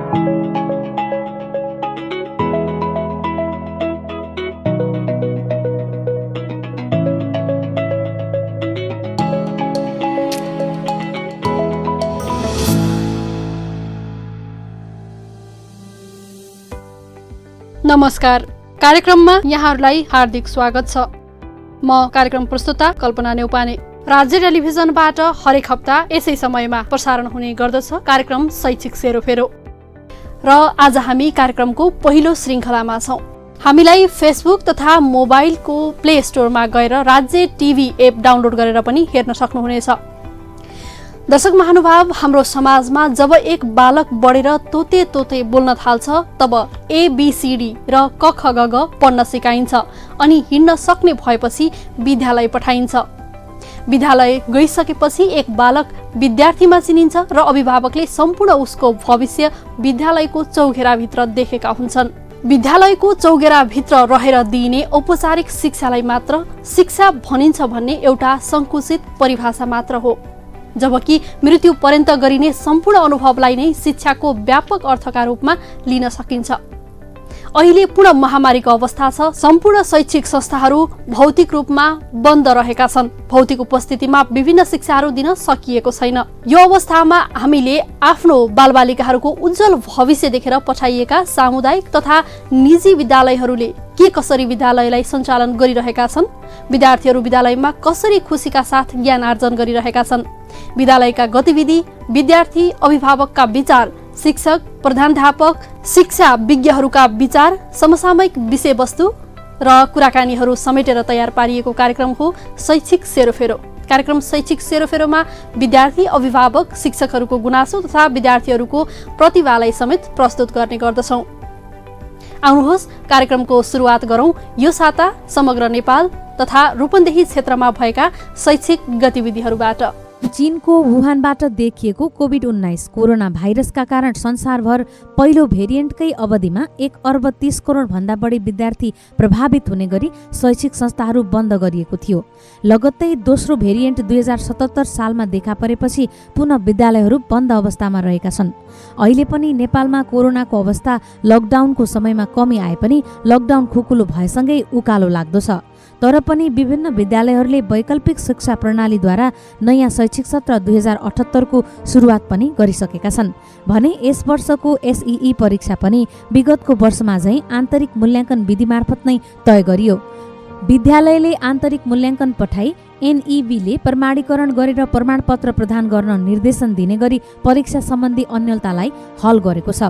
नमस्कार, कार्यक्रममा यहाँहरूलाई हार्दिक स्वागत छ। म कार्यक्रम प्रस्तुता कल्पना नेउपाने। राज्य टेलिभिजनबाट हरेक हप्ता यसै समयमा प्रसारण हुने गर्दछ कार्यक्रम शैक्षिक सेरोफेरो। र आज हामी कार्यक्रमको पहिलो श्रृङ्खलामा छौँ। हामीलाई फेसबुक तथा मोबाइलको प्ले स्टोरमा गएर राज्य टिभी एप डाउनलोड गरेर पनि हेर्न सक्नुहुनेछ। दर्शक महानुभाव, हाम्रो समाजमा जब एक बालक बढेर तोते तोते बोल्न थाल्छ तब ABCD र क ख ग घ पढ्न सिकाइन्छ अनि हिँड्न सक्ने भएपछि विद्यालय पठाइन्छ। विद्यालय गइसकेपछि एक बालक विद्यार्थीमा चिनिन्छ र अभिभावकले सम्पूर्ण उसको भविष्य विद्यालयको चौघेराभित्र देखेका हुन्छन्। विद्यालयको चौघेराभित्र रहेर दिइने औपचारिक शिक्षालाई मात्र शिक्षा भनिन्छ भन्ने एउटा संकुचित परिभाषा मात्र हो, जबकि मृत्यु पर्यन्त गरिने सम्पूर्ण अनुभवलाई नै शिक्षाको व्यापक अर्थका रूपमा लिन सकिन्छ। अहिले पूर्ण महामारीको अवस्था छ। सम्पूर्ण शैक्षिक संस्थाहरू भौतिक रूपमा बन्द रहेका छन्। भौतिक उपस्थितिमा विभिन्न शिक्षाहरू दिन सकिएको छैन। यो अवस्थामा हामीले आफ्नो बालबालिकाहरूको उज्जवल भविष्य देखेर पठाइएका सामुदायिक तथा निजी विद्यालयहरूले के कसरी विद्यालयलाई सञ्चालन गरिरहेका छन्, विद्यार्थीहरू विद्यालयमा कसरी खुसीका साथ ज्ञान आर्जन गरिरहेका छन्, विद्यालयका गतिविधि, विद्यार्थी अभिभावकका विचार, शिक्षक प्रधानाध्यापक शिक्षा विज्ञहरूका विचार, समसामयिक विषयवस्तु र कुराकानीहरू समेटेर तयार पारिएको कार्यक्रम हो शैक्षिक सेरोफेरो। कार्यक्रम शैक्षिक सेरोफेरोमा विद्यार्थी अभिभावक शिक्षकहरूको गुनासो तथा विद्यार्थीहरूको प्रतिभालाई समेत प्रस्तुत गर्ने गर्दछौँ। आउनुहोस् कार्यक्रमको सुरुवात गरौँ यो साता समग्र नेपाल तथा रूपन्देही क्षेत्रमा भएका शैक्षिक गतिविधिहरूबाट। चीनको वुहानबाट देखिएको कोभिड-19 कोरोना भाइरसका कारण संसारभर पहिलो भेरिएन्टकै अवधिमा 1.30 करोड भन्दा बढी विद्यार्थी प्रभावित हुने गरी शैक्षिक संस्थाहरू बन्द गरिएको थियो। लगत्तै दोस्रो भेरिएन्ट 2077 सालमा देखा परेपछि पुनः विद्यालयहरू बन्द अवस्थामा रहेका छन्। अहिले पनि नेपालमा कोरोनाको अवस्था लकडाउनको समयमा कमी आए पनि लकडाउन खुकुलो भएसँगै उकालो लाग्दो छ। तर पनि विभिन्न विद्यालयहरूले वैकल्पिक शिक्षा प्रणालीद्वारा नयाँ शैक्षिक सत्र 2078 को सुरुवात पनि गरिसकेका छन् भने यस वर्षको SEE परीक्षा पनि विगतको वर्षमा झैं आन्तरिक मूल्याङ्कन विधि मार्फत नै तय गरियो। विद्यालयले आन्तरिक मूल्याङ्कन पठाई NEB ले प्रमाणीकरण गरेर प्रमाणपत्र प्रदान गर्न निर्देशन दिने गरी परीक्षा सम्बन्धी अन्यलतालाई हल गरेको छ।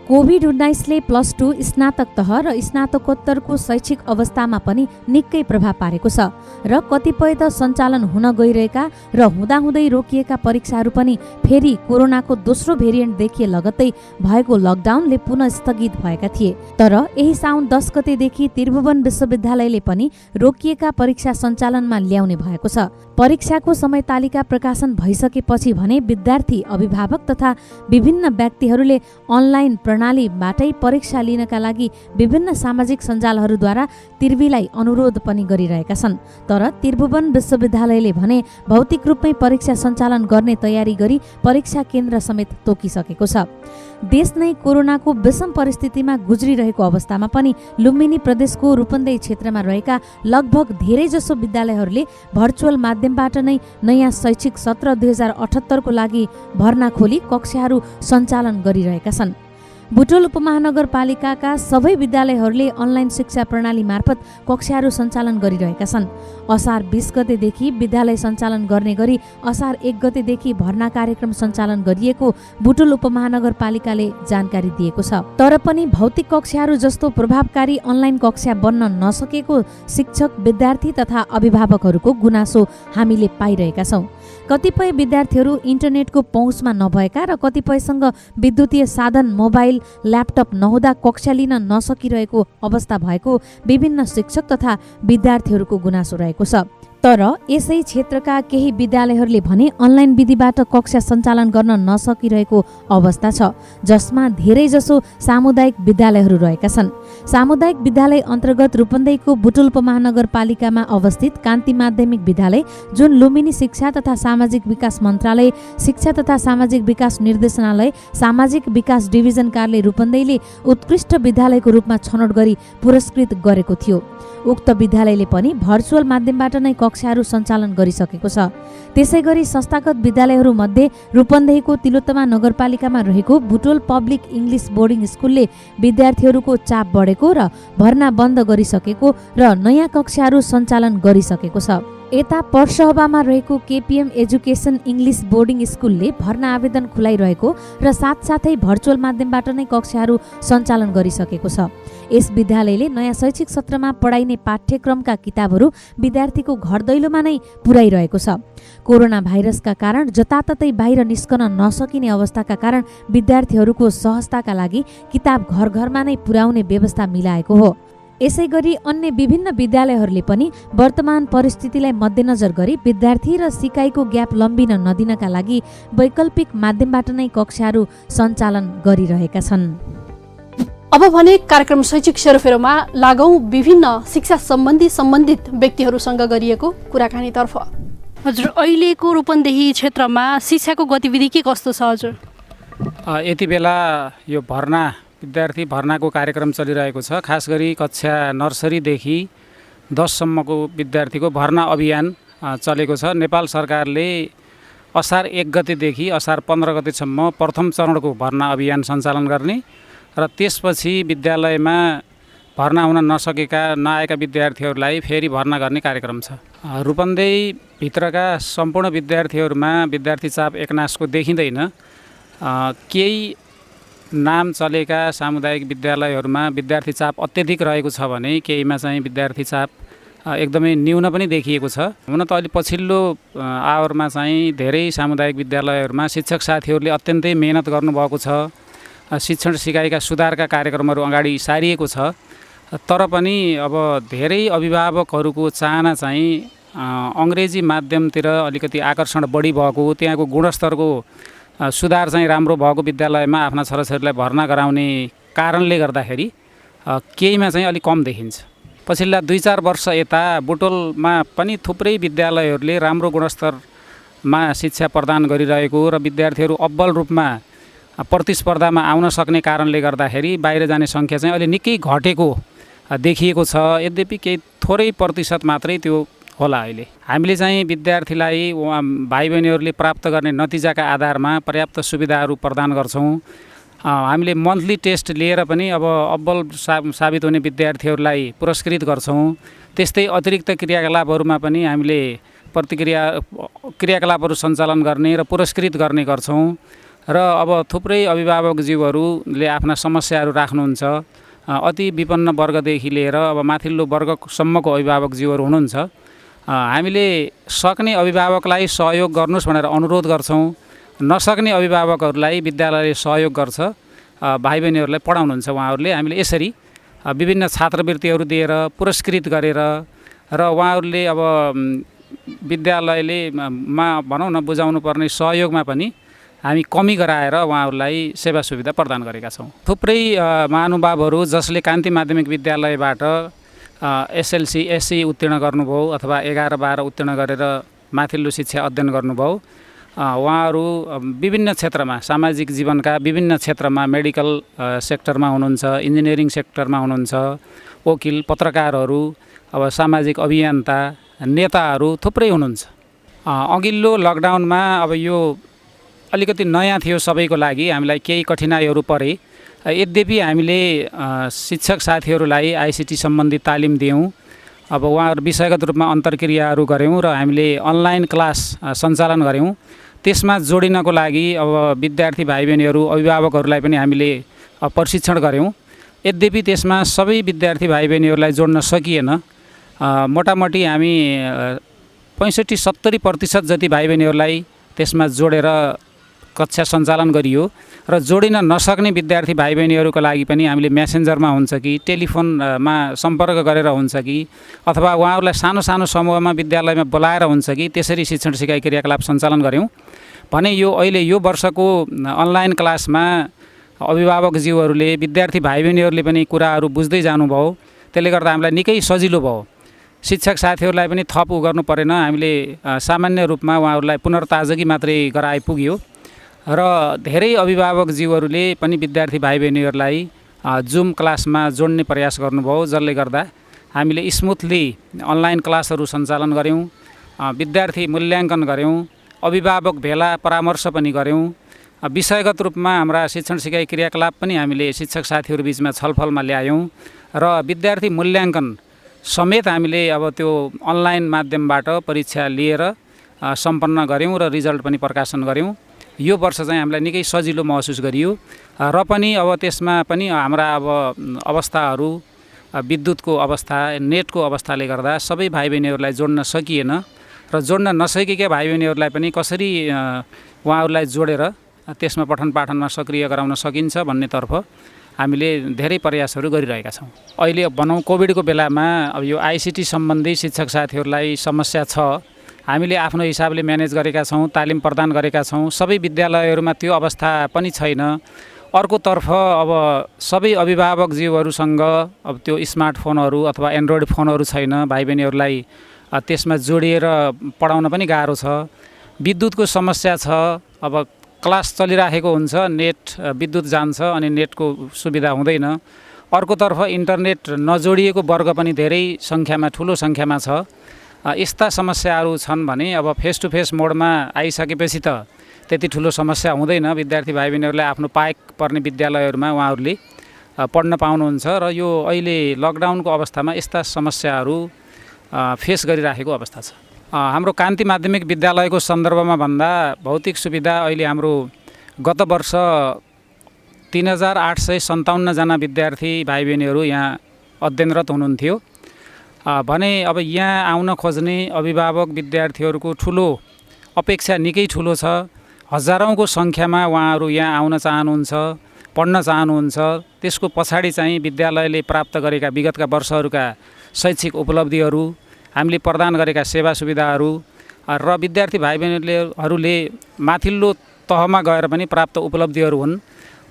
कोभिड-19 ले +2 स्नातक तह र स्नातकोत्तरको शैक्षिक अवस्थामा पनि निकै प्रभाव पारेको छ र कतिपय त सञ्चालन हुन गइरहेका र हुँदाहुँदै रोकिएका परीक्षाहरू पनि फेरि कोरोनाको दोस्रो भेरिएन्ट देखिए लगत्तै भएको लकडाउनले पुनः स्थगित भएका थिए। तर यही साउन 10 गतेदेखि त्रिभुवन विश्वविद्यालयले पनि रोकिएका परीक्षा सञ्चालनमा ल्याउने भएको छ। परीक्षाको समय तालिका प्रकाशन भइसकेपछि भने विद्यार्थी अभिभावक तथा विभिन्न व्यक्तिहरूले अनलाइन प्रणालीबाटै परीक्षा लिनका लागि विभिन्न सामाजिक सञ्जालहरूद्वारा त्रिवीलाई अनुरोध पनि गरिरहेका छन्। तर त्रिभुवन विश्वविद्यालयले भने भौतिक रूपमै परीक्षा सञ्चालन गर्ने तयारी गरी परीक्षा केन्द्र समेत तोकिसकेको छ। देश नै कोरोनाको विषम परिस्थितिमा गुज्रिरहेको अवस्थामा पनि लुम्बिनी प्रदेशको रूपन्देही क्षेत्रमा रहेका लगभग धेरैजसो विद्यालयहरूले भर्चुअल माध्यमबाट नै नयाँ शैक्षिक सत्र 2078 को लागि भर्ना खोली कक्षाहरू सञ्चालन गरिरहेका छन्। बुटोल उपमहानगरपालिकाका सबै विद्यालयहरूले अनलाइन शिक्षा प्रणाली मार्फत कक्षाहरू सञ्चालन गरिरहेका छन्। असार 20 गतेदेखि विद्यालय सञ्चालन गर्ने गरी असार 1 गतेदेखि भर्ना कार्यक्रम सञ्चालन गरिएको बुटोल उपमहानगरपालिकाले जानकारी दिएको छ। तर पनि भौतिक कक्षाहरू जस्तो प्रभावकारी अनलाइन कक्षा बन्न नसकेको शिक्षक विद्यार्थी तथा अभिभावकहरूको गुनासो हामीले पाइरहेका छौँ। कतिपय विद्यार्थीहरू इन्टरनेटको पहुँचमा नभएका र कतिपयसँग विद्युतीय साधन मोबाइल ल्यापटप नहुँदा कक्षा लिन नसकिरहेको अवस्था भएको विभिन्न शिक्षक तथा विद्यार्थीहरूको गुनासो रहेको छ। तर यसै क्षेत्रका केही विद्यालयहरूले भने अनलाइन विधिबाट कक्षा सञ्चालन गर्न नसकिरहेको अवस्था छ, जसमा धेरैजसो सामुदायिक विद्यालयहरू रहेका छन्। सामुदायिक विद्यालय अन्तर्गत रूपन्देहीको बुटुल्प महानगरपालिकामा अवस्थित कान्ति माध्यमिक विद्यालय, जुन लुम्बिनी शिक्षा तथा सामाजिक विकास मन्त्रालय, शिक्षा तथा सामाजिक विकास निर्देशनालय, सामाजिक विकास डिभिजन कार्यालय रूपन्देहीले उत्कृष्ट विद्यालयको रूपमा छनौट गरी पुरस्कृत गरेको थियो। उक्त विद्यालयले पनि भर्चुअल माध्यमबाट नै कक्षाहरू सञ्चालन गरिसकेको छ। त्यसैगरी संस्थागत विद्यालयहरूमध्ये रूपन्देहीको तिलोत्तमा नगरपालिकामा रहेको बुटोल पब्लिक इङ्ग्लिस बोर्डिङ स्कुलले विद्यार्थीहरूको चाप बढेको र भर्ना बन्द गरिसकेको र नयाँ कक्षाहरू सञ्चालन गरिसकेको छ। यता पर्सहबामा रहेको केपिएम एजुकेसन इङ्ग्लिस बोर्डिङ स्कुलले भर्ना आवेदन खुलाइरहेको र साथसाथै भर्चुअल माध्यमबाट नै कक्षाहरू सञ्चालन गरिसकेको छ। यस विद्यालयले नयाँ शैक्षिक सत्रमा पढाइने पाठ्यक्रमका किताबहरू विद्यार्थीको घर दैलोमा नै पुर्याइरहेको छ। कोरोना भाइरसका कारण जताततै बाहिर निस्कन नसकिने अवस्थाका कारण विद्यार्थीहरूको सहजताका लागि किताब घर घरमा नै पुर्याउने व्यवस्था मिलाएको हो। यसैगरी अन्य विभिन्न विद्यालयहरूले पनि वर्तमान परिस्थितिलाई मध्यनजर गरी विद्यार्थी र सिकाइको ग्याप लम्बिन नदिनका लागि वैकल्पिक माध्यमबाट नै कक्षाहरू सञ्चालन गरिरहेका छन्। अब भने कार्यक्रम शैक्षिक सेरोफेरोमा लागौं विभिन्न शिक्षा सम्बन्धित व्यक्तिहरूसँग गरिएको कुराकानीतर्फ। हजुर, अहिलेको रूपन्देही क्षेत्रमा शिक्षाको गतिविधि के कस्तो छ हजुर? यति बेला यो विद्यार्थी भर्नाको कार्यक्रम चलिरहेको छ। खास गरी कक्षा नर्सरीदेखि 10सम्मको विद्यार्थीको भर्ना अभियान चलेको छ। नेपाल सरकारले असार 1 गतेदेखि असार 15 गतेसम्म प्रथम चरणको भर्ना अभियान सञ्चालन गर्ने र त्यसपछि विद्यालयमा भर्ना हुन नआएका विद्यार्थीहरूलाई फेरि भर्ना गर्ने कार्यक्रम छ। रूपन्देहीभित्रका सम्पूर्ण विद्यार्थीहरूमा विद्यार्थी चाप एकनासको देखिँदैन। केही नाम चलेका सामुदायिक विद्यालयहरूमा विद्यार्थी चाप अत्यधिक रहेको छ भने केहीमा चाहिँ विद्यार्थी चाप एकदमै न्यून पनि देखिएको छ। हुन त अलि पछिल्लो आवरमा चाहिँ धेरै सामुदायिक विद्यालयहरूमा शिक्षक साथीहरूले अत्यन्तै मेहनत गर्नुभएको छ। शिक्षण सिकाइका सुधारका कार्यक्रमहरू अगाडि सारिएको छ। तर पनि अब धेरै अभिभावकहरूको चाहना चाहिँ अङ्ग्रेजी माध्यमतिर अलिकति आकर्षण बढी भएको, त्यहाँको गुणस्तरको सुधार चाहिँ राम्रो भएको विद्यालयमा आफ्ना छोराछोरीलाई भर्ना गराउने कारणले गर्दाखेरि केहीमा चाहिँ अलिक कम देखिन्छ। पछिल्ला 2-4 वर्ष यता बुटोलमा पनि थुप्रै विद्यालयहरूले राम्रो गुणस्तरमा शिक्षा प्रदान गरिरहेको र विद्यार्थीहरू अब्बल रूपमा प्रतिस्पर्धामा आउन सक्ने कारणले गर्दाखेरि बाहिर जाने सङ्ख्या चाहिँ अहिले निकै घटेको देखिएको छ। यद्यपि केही थोरै प्रतिशत मात्रै त्यो होला। अहिले हामीले चाहिँ विद्यार्थीलाई भाइ बहिनीहरूले प्राप्त गर्ने नतिजाका आधारमा पर्याप्त सुविधाहरू प्रदान गर्छौँ। हामीले मन्थली टेस्ट लिएर पनि अब अब्बल साबित हुने विद्यार्थीहरूलाई पुरस्कृत गर्छौँ। त्यस्तै अतिरिक्त क्रियाकलापहरूमा पनि हामीले क्रियाकलापहरू सञ्चालन गर्ने र पुरस्कृत गर्ने गर्छौँ। र अब थुप्रै अभिभावकज्यूहरूले आफ्ना समस्याहरू राख्नुहुन्छ। अति विपन्न वर्गदेखि लिएर अब माथिल्लो वर्गसम्मको अभिभावकज्यूहरू हुनुहुन्छ। हामीले सक्ने अभिभावकलाई सहयोग गर्नुहोस् भनेर अनुरोध गर्छौँ। नसक्ने अभिभावकहरूलाई विद्यालयले सहयोग गर्छ, भाइ बहिनीहरूलाई पढाउनुहुन्छ उहाँहरूले। हामीले यसरी विभिन्न छात्रवृत्तिहरू दिएर पुरस्कृत गरेर र उहाँहरूले अब विद्यालयले भनौँ न बुझाउनु पर्ने सहयोगमा पनि हामी कमी गराएर उहाँहरूलाई सेवा सुविधा प्रदान गरेका छौँ। थुप्रै महानुभावहरू जसले कान्ति माध्यमिक विद्यालयबाट एसएलसी एससी उत्तीर्ण गर्नुभयो अथवा 11-12 उत्तीर्ण गरेर माथिल्लो शिक्षा अध्ययन गर्नुभयो, उहाँहरू विभिन्न क्षेत्रमा सामाजिक जीवनका विभिन्न क्षेत्रमा मेडिकल सेक्टरमा हुनुहुन्छ, इन्जिनियरिङ सेक्टरमा हुनुहुन्छ, वकिल, पत्रकारहरू, अब सामाजिक अभियन्ता, नेताहरू थुप्रै हुनुहुन्छ। अघिल्लो लकडाउनमा अब यो अलिकति नयाँ थियो सबैको लागि, हामीलाई केही कठिनाइहरू परे। यद्यपि हामीले शिक्षक साथीहरूलाई आइसिटी सम्बन्धी तालिम दियौँ। अब उहाँहरू विषयगत रूपमा अन्तर्क्रियाहरू गऱ्यौँ र हामीले अनलाइन क्लास सञ्चालन गऱ्यौँ। त्यसमा जोडिनको लागि अब विद्यार्थी भाइ बहिनीहरू अभिभावकहरूलाई पनि हामीले प्रशिक्षण गऱ्यौँ। यद्यपि त्यसमा सबै विद्यार्थी भाइ बहिनीहरूलाई जोड्न सकिएन। मोटामोटी हामी 65-70% जति भाइ बहिनीहरूलाई त्यसमा जोडेर कक्षा सञ्चालन गरियो र जोडिन नसक्ने विद्यार्थी भाइ बहिनीहरूको लागि पनि हामीले मेसेन्जरमा हुन्छ कि टेलिफोनमा सम्पर्क गरेर हुन्छ कि अथवा उहाँहरूलाई सानो सानो समूहमा विद्यालयमा बोलाएर हुन्छ कि त्यसरी शिक्षण सिकाइ क्रियाकलाप सञ्चालन गऱ्यौँ भने यो अहिले यो वर्षको अनलाइन क्लासमा अभिभावकज्यूहरूले विद्यार्थी भाइ बहिनीहरूले पनि कुराहरू बुझ्दै जानुभयो। त्यसले गर्दा हामीलाई निकै सजिलो भयो। शिक्षक साथीहरूलाई पनि थप गर्नु परेन। हामीले सामान्य रूपमा उहाँहरूलाई पुनर्ताजगी मात्रै गराइ पुग्यो र धेरै अभिभावकज्यूहरूले पनि विद्यार्थी भाइ बहिनीहरूलाई जुम क्लासमा जोड्ने प्रयास गर्नुभयो, जसले गर्दा हामीले स्मुथली अनलाइन क्लासहरू सञ्चालन गऱ्यौँ, विद्यार्थी मूल्याङ्कन गऱ्यौँ, अभिभावक भेला परामर्श पनि गऱ्यौँ। विषयगत रूपमा हाम्रा शिक्षण सिकाइ क्रियाकलाप पनि हामीले शिक्षक साथीहरू बिचमा छलफलमा ल्यायौँ र विद्यार्थी मूल्याङ्कन समेत हामीले अब त्यो अनलाइन माध्यमबाट परीक्षा लिएर सम्पन्न गऱ्यौँ र रिजल्ट पनि प्रकाशन गऱ्यौँ। यो वर्ष चाहिँ हामीलाई निकै सजिलो महसुस गरियो र पनि अब त्यसमा पनि हाम्रा अब अवस्थाहरू विद्युतको अवस्था, नेटको अवस्थाले गर्दा सबै भाइ बहिनीहरूलाई जोड्न सकिएन र जोड्न नसकेका भाइ बहिनीहरूलाई पनि कसरी उहाँहरूलाई जोडेर त्यसमा पठन पाठनमा सक्रिय गराउन सकिन्छ भन्नेतर्फ हामीले धेरै प्रयासहरू गरिरहेका छौँ। अहिले भनौँ कोभिडको बेलामा अब यो आइसिटी सम्बन्धी शिक्षक साथीहरूलाई समस्या छ, हामीले आफ्नो हिसाबले म्यानेज गरेका छौँ, तालिम प्रदान गरेका छौँ। सबै विद्यालयहरूमा त्यो अवस्था पनि छैन। अर्कोतर्फ अब सबै अभिभावकज्यूहरूसँग अब त्यो स्मार्टफोनहरू अथवा एन्ड्रोइड फोनहरू छैन, भाइ बहिनीहरूलाई त्यसमा जोडिएर पढाउन पनि गाह्रो छ। विद्युतको समस्या छ। अब क्लास चलिराखेको हुन्छ, नेट विद्युत जान्छ अनि नेटको सुविधा हुँदैन। अर्कोतर्फ इन्टरनेट नजोडिएको वर्ग पनि धेरै सङ्ख्यामा, ठुलो सङ्ख्यामा छ। यस्ता समस्याहरू छन् भने अब फेस टु फेस मोडमा आइसकेपछि त त्यति ठुलो समस्या हुँदैन। विद्यार्थी भाइ बहिनीहरूलाई आफ्नो पाएक पर्ने विद्यालयहरूमा उहाँहरूले पढ्न पाउनुहुन्छ र यो अहिले लकडाउनको अवस्थामा यस्ता समस्याहरू फेस गरिराखेको अवस्था छ। हाम्रो कान्ति माध्यमिक विद्यालयको सन्दर्भमा भन्दा भौतिक सुविधा अहिले हाम्रो गत वर्ष 3857 जना विद्यार्थी भाइ बहिनीहरू यहाँ अध्ययनरत हुनुहुन्थ्यो भने अब यहाँ आउन खोज्ने अभिभावक विद्यार्थीहरूको ठुलो अपेक्षा निकै ठुलो छ। हजारौँको सङ्ख्यामा उहाँहरू यहाँ आउन चाहनुहुन्छ, पढ्न चाहनुहुन्छ। त्यसको पछाडि चाहिँ विद्यालयले प्राप्त गरेका विगतका वर्षहरूका शैक्षिक उपलब्धिहरू, हामीले प्रदान गरेका सेवा सुविधाहरू र विद्यार्थी भाइ बहिनीहरूले माथिल्लो तहमा गएर पनि प्राप्त उपलब्धिहरू हुन्।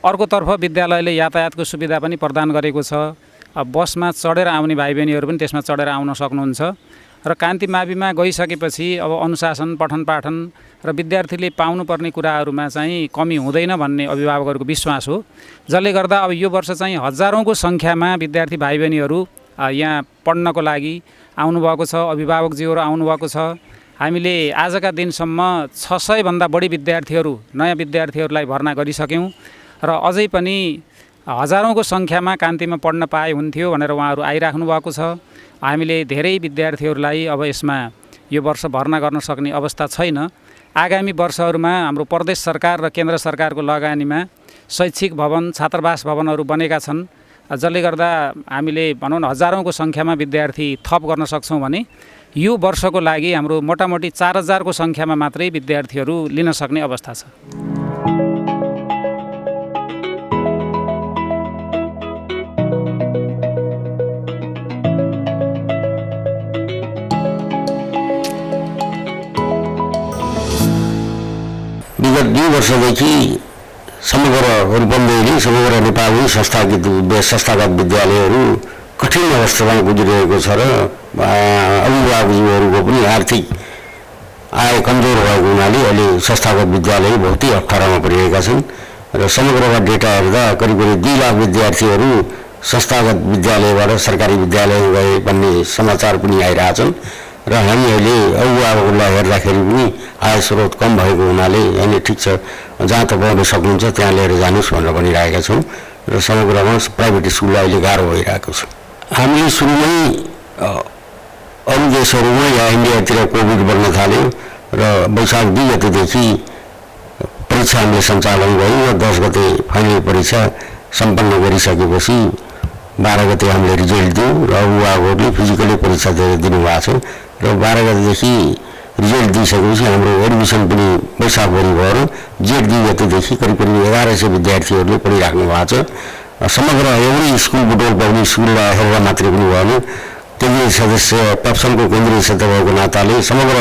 अर्कोतर्फ विद्यालयले यातायातको सुविधा पनि प्रदान गरेको छ। बसमा चढेर आउने भाइ बहिनीहरू पनि त्यसमा चढेर आउन सक्नुहुन्छ र कान्ति माविमा गइसकेपछि अब अनुशासन, पठन पाठन र विद्यार्थीले पाउनुपर्ने कुराहरूमा चाहिँ कमी हुँदैन भन्ने अभिभावकहरूको विश्वास हो। जसले गर्दा अब यो वर्ष चाहिँ हजारौँको सङ्ख्यामा विद्यार्थी भाइ बहिनीहरू यहाँ पढ्नको लागि आउनुभएको छ, अभिभावकज्यूहरू आउनुभएको छ। हामीले आजका दिनसम्म 600 भन्दा बढी विद्यार्थीहरू, नयाँ विद्यार्थीहरूलाई भर्ना गरिसक्यौँ र अझै पनि हजारौँको सङ्ख्यामा कान्तिमा पढ्न पाए हुन्थ्यो भनेर उहाँहरू आइराख्नु भएको छ। हामीले धेरै विद्यार्थीहरूलाई अब यसमा यो वर्ष भर्ना गर्न सक्ने अवस्था छैन। आगामी वर्षहरूमा हाम्रो प्रदेश सरकार र केन्द्र सरकारको लगानीमा शैक्षिक भवन, छात्रावास भवनहरू बनेका छन्, जसले गर्दा हामीले भनौँ न हजारौँको सङ्ख्यामा विद्यार्थी थप गर्न सक्छौँ भने यो वर्षको लागि हाम्रो मोटामोटी 4000को सङ्ख्यामा मात्रै विद्यार्थीहरू लिन सक्ने अवस्था छ। विगत 2 वर्षदेखि समग्र रूपन्देही, समग्र नेपाली संस्थागत विद्यालयहरू कठिन अवस्थामा गुज्रिरहेको छ र अभिभावकज्यूहरूको पनि आर्थिक आय कमजोर भएको हुनाले अहिले संस्थागत विद्यालय बहुतै अप्ठ्यारोमा परिरहेका छन् र समग्रमा डेटा हेर्दा करिब 2 लाख विद्यार्थीहरू संस्थागत विद्यालयबाट सरकारी विद्यालय गए भन्ने समाचार पनि आइरहेछन् र हामी अहिले अभिभावकहरूलाई हेर्दाखेरि पनि आय स्रोत कम भएको हुनाले अनि ठिक छ, जहाँ त पढ्न सक्नुहुन्छ त्यहाँ लिएर जानुहोस् भनेर भनिरहेका छौँ र समग्रमा प्राइभेट स्कुललाई अहिले गाह्रो भइरहेको छ। हामीले सुरुमै अरू देशहरूमा या इन्डियातिर कोभिड बढ्न थाल्यो र वैशाख 2 गतेदेखि परीक्षा हामीले सञ्चालन गऱ्यौँ र 10 गते फाइनल परीक्षा सम्पन्न गरिसकेपछि 12 गते हामीले रिजल्ट दियौँ र अभिभावकहरूले फिजिकली परीक्षा दिनुभएको छ र 12 गतेदेखि रिजल्ट दिइसकेपछि हाम्रो एडमिसन पनि वैशाखभरि भयो र जेठ 2 गतेदेखि करिब 1100 विद्यार्थीहरूले पढिराख्नु भएको छ। समग्र एउटै स्कुल बुटोल पब्लिक स्कुललाई हेरेर मात्रै पनि भएन, केन्द्रीय सदस्य पेप्सनको केन्द्रीय सदस्य भएको नाताले समग्र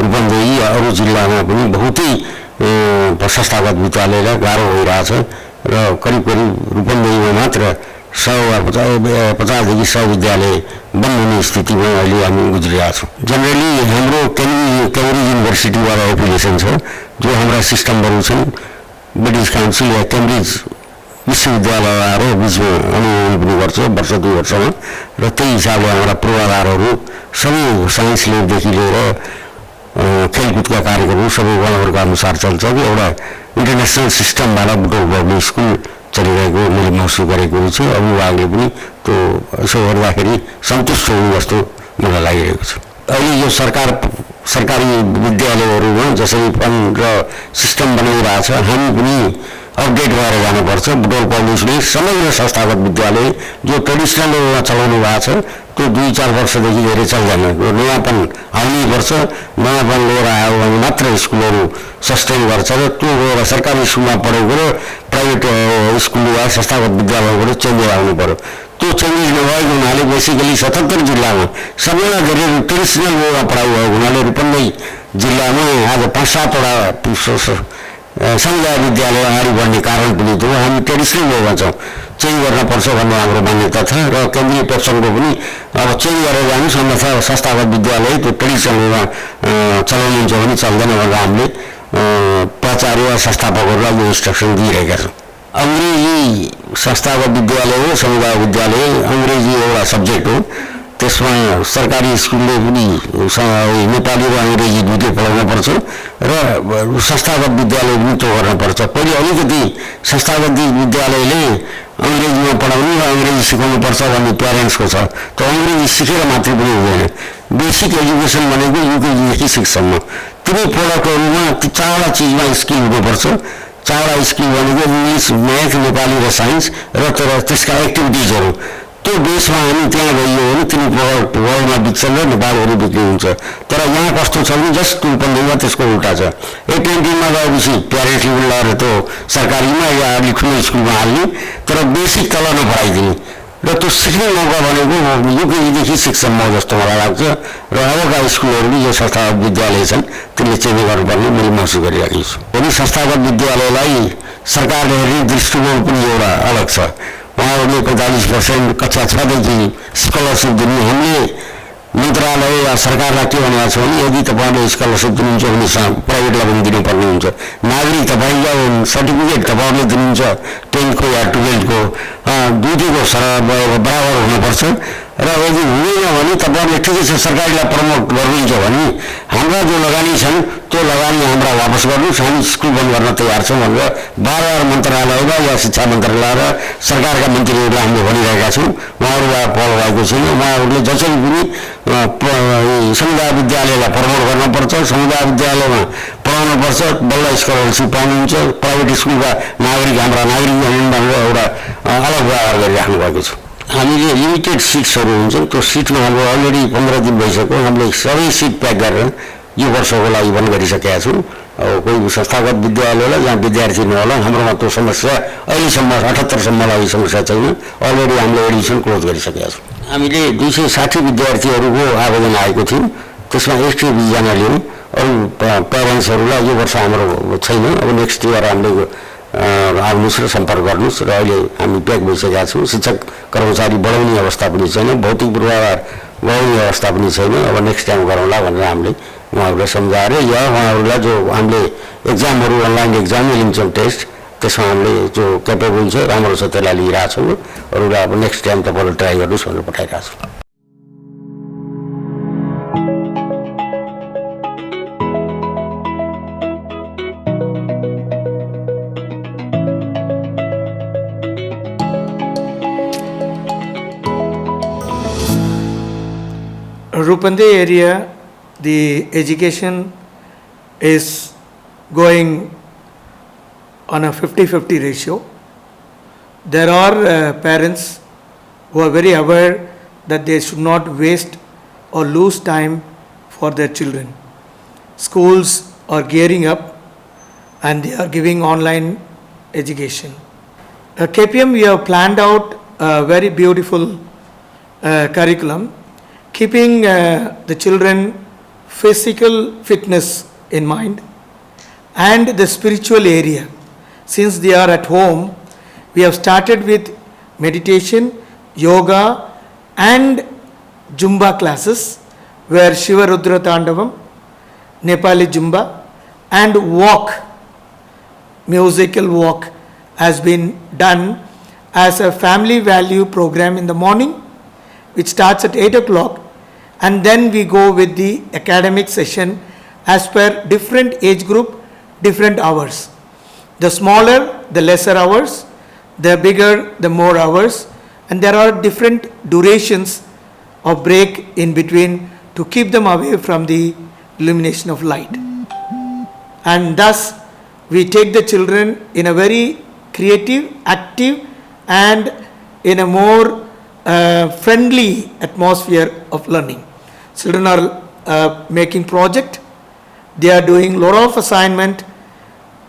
रूपन्देही अरू जिल्लामा पनि बहुतै संस्थागत विद्यालयलाई गाह्रो भइरहेछ र करिब रूपन्देहीमा मात्र 50 देखि 100 विद्यालय बन्द हुने स्थितिमा अहिले हामी गुज्रिरहेका छौँ। जनरली हाम्रो क्याम्ब्रिज युनिभर्सिटीबाट एफिलिएसन छ, जो हाम्रा सिस्टमहरू छन् ब्रिटिस काउन्सिल या क्याम्ब्रिज विश्वविद्यालय आएर बिचमा अनुमोदन पनि गर्छ वर्ष 2 वर्षमा, र त्यही हिसाबले हाम्रा पूर्वाधारहरू सबै साइन्स ल्याबदेखि लिएर खेलकुदका कार्यक्रमहरू सबै उहाँहरूको अनुसार चल्छ कि एउटा इन्टरनेसनल सिस्टमबाट बुटोल पब्लिक स्कुल चलिरहेको मैले महसुस गरेको छु। अभिभावकले पनि त्यो यसो गर्दाखेरि सन्तुष्ट हुने जस्तो मलाई लागिरहेको छ। अहिले यो सरकारी विद्यालयहरूमा जसरी फन्ड र सिस्टम बनाइरहेछ, हामी पनि अपडेट भएर जानुपर्छ। बुटोल पब्लिकले समग्र संस्थागत विद्यालय जो ट्रेडिसनल वेमा चलाउनु भएको छ त्यो 2-4 वर्षदेखि धेरै चल्दैन। यो नयाँपन आउनै पर्छ, नयाँपन लिएर आयो भने मात्र स्कुलहरू सस्टेन गर्छ र त्यो गएर सरकारी स्कुलमा पढेको र प्राइभेट स्कुल वा संस्थागत विद्यालयबाट चेन्ज आउनु पर्यो। त्यो चेन्ज नभएको हुनाले बेसिकली 77 जिल्लामा सबैभन्दा धेरै ट्रेडिसनल वेमा पढाइ भएको हुनाले रूपन्देही जिल्लामा आज 5-7 वटा समुदाय विद्यालय अगाडि बढ्ने कारण पनि त्यो हामी ट्रेडिसनल वेमा छौँ, चेन्ज गर्नुपर्छ भन्ने हाम्रो मान्यता छ र केन्द्रीय पेप्सनको पनि अब चेन्ज गरेर जानुहोस्, अन्यथा संस्थागत विद्यालय त्यो ट्रेडिसनल वेमा चलाउनुहुन्छ भने चल्दैन भनेर हामीले प्राचार्य वा संस्थापकहरूलाई यो इन्स्ट्रक्सन दिइरहेका छौँ। अङ्ग्रेजी संस्थागत विद्यालय हो, समुदाय विद्यालय, अङ्ग्रेजी एउटा सब्जेक्ट हो, त्यसमा सरकारी स्कुलले पनि नेपाली र अङ्ग्रेजी दुईटै पढाउनुपर्छ र संस्थागत विद्यालय पनि त्यो गर्नुपर्छ। पहिले अलिकति संस्थागत विद्यालयले अङ्ग्रेजीमा पढाउनु र अङ्ग्रेजी सिकाउनुपर्छ भन्ने प्यारेन्ट्सको छ। त्यो अङ्ग्रेजी सिकेर मात्रै पनि हुँदैन, बेसिक एजुकेसन भनेको युकेजीदेखि 6सम्म तिनै प्रोडक्टहरूमा ती 4वटा चिजमा स्किल हुनुपर्छ। 4वटा स्किल भनेको इङ्ग्लिस, म्याथ, नेपाली र साइन्स र त्यसका एक्टिभिटिजहरू। त्यो बेसमा हामी त्यहाँ गइयो भने तिनी प्रोडक्ट वर्ल्डमा बिक्छन् र नेपालहरू बिक्री हुन्छ। तर यहाँ कस्तो छ भने जस्ट रूपन्देहीमा त्यसको उल्टा छ। 8-10मा गएपछि प्यारेन्ट्सले पनि लगाएर त्यो सरकारीमा या अलिक ठुलो स्कुलमा हाल्ने, तर बेसिक तल नपढाइदिने र त्यो सिक्ने मौका भनेको युकेजीदेखि 6सम्म जस्तो मलाई लाग्छ। र अबका स्कुलहरू यो संस्थागत विद्यालय छन् तिनले चेन्ज गर्नुपर्ने मैले महसुस गरिरहेको छु। अनि संस्थागत विद्यालयलाई सरकारले हेर्ने दृष्टिकोण पनि एउटा अलग छ। उहाँहरूले 45% कक्षा 6देखि स्कलरसिप दिने, हामीले मन्त्रालय वा सरकारलाई के भनेको छ भने यदि तपाईँले स्कलरसिप दिनुहुन्छ भने प्राइभेटलाई पनि दिनुपर्ने हुन्छ। नागरिक तपाईँलाई सर्टिफिकेट तपाईँहरूले दिनुहुन्छ 10को या 12को दुईटैको बराबर हुनुपर्छ र यदि हुँदैन भने तपाईँहरूले ठिकै छ सरकारीलाई प्रमोट गर्नुहुन्छ भने हाम्रा जो लगानी छन् त्यो लगानी हाम्रा वापस गर्नुहोस्, हामी स्कुल बन्द गर्न तयार छौँ भनेर बार मन्त्रालयमा या शिक्षा मन्त्रालय र सरकारका मन्त्रीहरूलाई हामीले भनिरहेका छौँ। उहाँहरूलाई पहल भएको छैन। उहाँहरूले जसरी पनि समुदाय विद्यालयलाई प्रमोट गर्नुपर्छ, समुदाय विद्यालयमा पढाउनुपर्छ, बल्ल स्कलरसिप पाउनुहुन्छ। प्राइभेट स्कुलका हाम्रा नागरिक एउटा अलग व्यवहार गरिराख्नु भएको छ। हामीले लिमिटेड सिट्सहरू हुन्छन्, त्यो सिटमा हाम्रो अलरेडी 15 दिन भइसक्यो। हामीले सबै सिट प्याक गरेर यो वर्षको लागि बन्द गरिसकेका छौँ। अब कोही संस्थागत विद्यालयलाई जहाँ विद्यार्थी नहोला, हाम्रोमा त्यो समस्या अहिलेसम्म 78सम्मलाई समस्या छैन। अलरेडी हामीले एडमिसन क्लोज गरिसकेका छौँ। हामीले 260 विद्यार्थीहरूको आवेदन आएको थियो, त्यसमा 120जना लियौँ। अरू प्यारेन्ट्सहरूलाई यो वर्ष हाम्रो छैन। अब नेक्स्ट इयर हामीले आउनुहोस् र सम्पर्क गर्नुहोस् र अहिले हामी प्याक भइसकेका छौँ। शिक्षक कर्मचारी बढाउने अवस्था पनि छैन, भौतिक पूर्वाधार बढाउने अवस्था पनि छैन। अब नेक्स्ट टाइम गरौँला भनेर हामीले उहाँहरूलाई सम्झाएर या उहाँहरूलाई जो हामीले एक्जामहरू अनलाइन एक्जाम लिन्छौँ टेस्ट, त्यसमा हामीले जो क्यापेबल छ राम्रो छ त्यसलाई लिइरहेछौँ। अरूलाई अब नेक्स्ट टाइम तपाईँले ट्राई गर्नुहोस् भनेर पठाइरहेको छु। Rupande area, the education is going on a 50-50 ratio. There are parents who are very aware that they should not waste or lose time for their children. schools are gearing up and they are giving online education. KPM, we have planned out a very beautiful curriculum, keeping the children physical fitness in mind and the spiritual area. Since they are at home, we have started with meditation, yoga and Zumba classes where Shiva Rudra Tandavam, Nepali Zumba and walk, musical walk has been done as a family value program in the morning, which starts at 8 o'clock, and then we go with the academic session as per different age group, different hours. The smaller, the lesser hours, the bigger, the more hours, and there are different durations of break in between to keep them away from the illumination of light. And thus, we take the children in a very creative, active and in a more friendly atmosphere of learning. Children are making project, they are doing a lot of assignment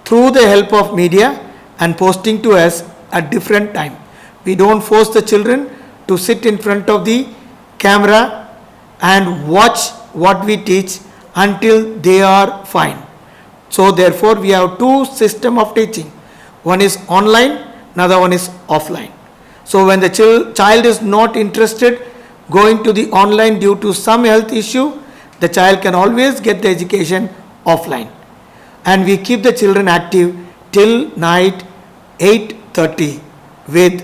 through the help of media and posting to us at different time. We don't force the children to sit in front of the camera and watch what we teach until they are fine. So therefore we have two systems of teaching. One is online, another one is offline. So when the child is not interested going to the online due to some health issue, the child can always get the education offline. And we keep the children active till night 8:30 with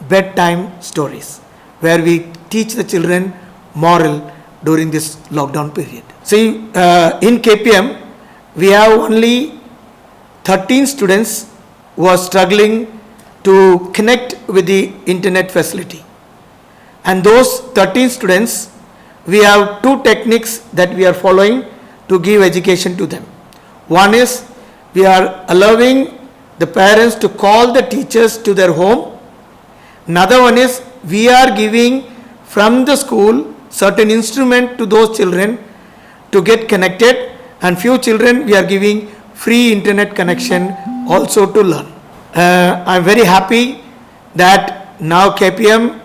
bedtime stories, where we teach the children moral during this lockdown period. See, in KPM, we have only 13 students who are struggling to connect with the internet facility. And those 13 students, we have two techniques that we are following to give education to them. One is, we are allowing the parents to call the teachers to their home. Another one is, we are giving from the school certain instrument to those children to get connected, and few children we are giving free internet connection also to learn. I am very happy that now KPM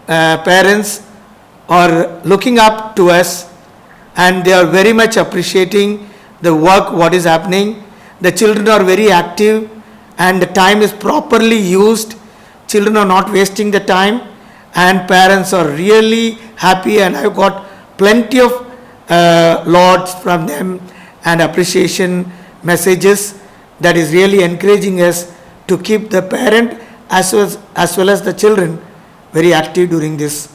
parents are looking up to us and they are very much appreciating the work what is happening. The children are very active and the time is properly used. Children are not wasting the time and parents are really happy, and I have got plenty of lauds from them and appreciation messages that is really encouraging us to keep the parent as well as the children very active during this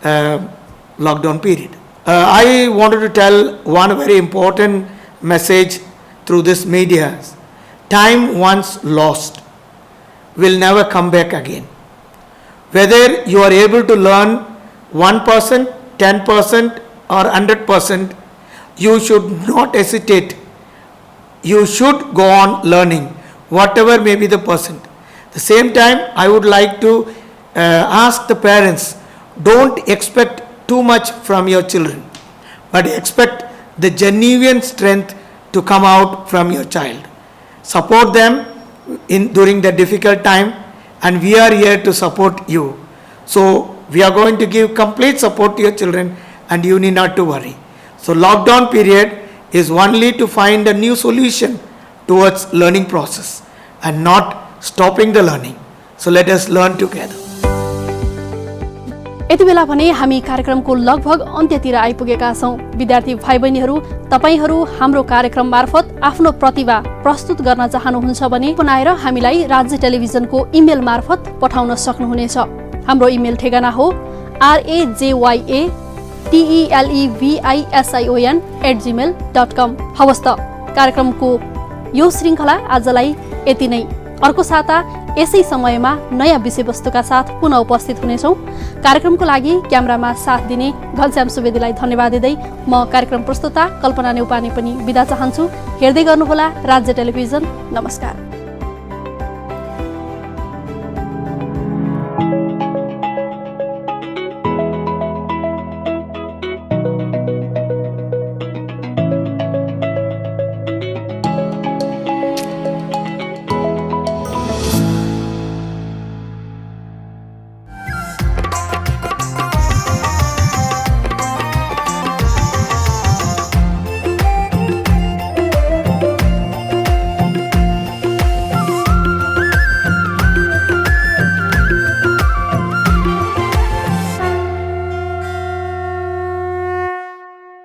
lockdown period. I wanted to tell one very important message through this media. Time once lost will never come back again. Whether you are able to learn 1%, 10% or 100%, you should not hesitate. You should go on learning, whatever may be the percent. At the same time, I would like to ask the parents, don't expect too much from your children, but expect the genuine strength to come out from your child. Support them during the difficult time, and we are here to support you. So we are going to give complete support to your children, and you need not to worry. So lockdown period is only to find a new solution towards learning process and not stopping the learning. So let us learn together. यति बेला भने हामी कार्यक्रमको लगभग अन्त्यतिर आइपुगेका छौं। विद्यार्थी भाइ बहिनीहरू, तपाईहरू हाम्रो कार्यक्रम मार्फत आफ्नो प्रतिभा प्रस्तुत गर्न चाहनुहुन्छ भने बनाएर हामीलाई राज्य टेलिभिजनको इमेल मार्फत पठाउन सक्नुहुनेछ। हाम्रो इमेल ठेगाना हो rajyatelevison@gmail.com। हवस् त, कार्यक्रमको यो श्रृङ्खला आजलाई यति नै। अर्को साता यसै समयमा नयाँ विषयवस्तुका साथ पुनः उपस्थित हुनेछौँ। कार्यक्रमको लागि क्यामेरामा साथ दिने घनश्याम सुवेदीलाई धन्यवाद दिँदै म कार्यक्रम प्रस्तुता कल्पना नेउपाने पनि बिदा चाहन्छु। हेर्दै गर्नुहोला राज्य टेलिभिजन। नमस्कार।